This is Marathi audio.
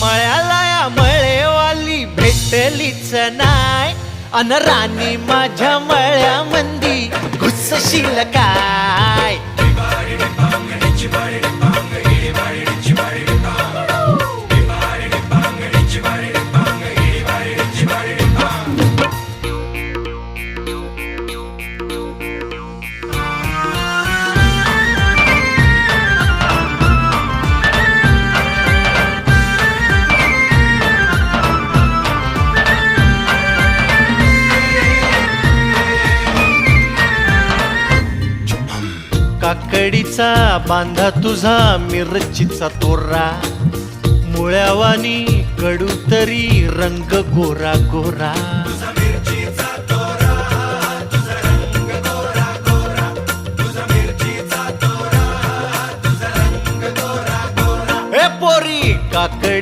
मळ्याला या मळेवाली भेटलीच नाय, अन राणी माझ्या मळ्यामंदी घुसशील काय? काकडीचा बांधा तुझा मिरचीचा तोरा, मुळ्यावानी कडू तरी रंग गोरा गोरा. ए पोरी काकडी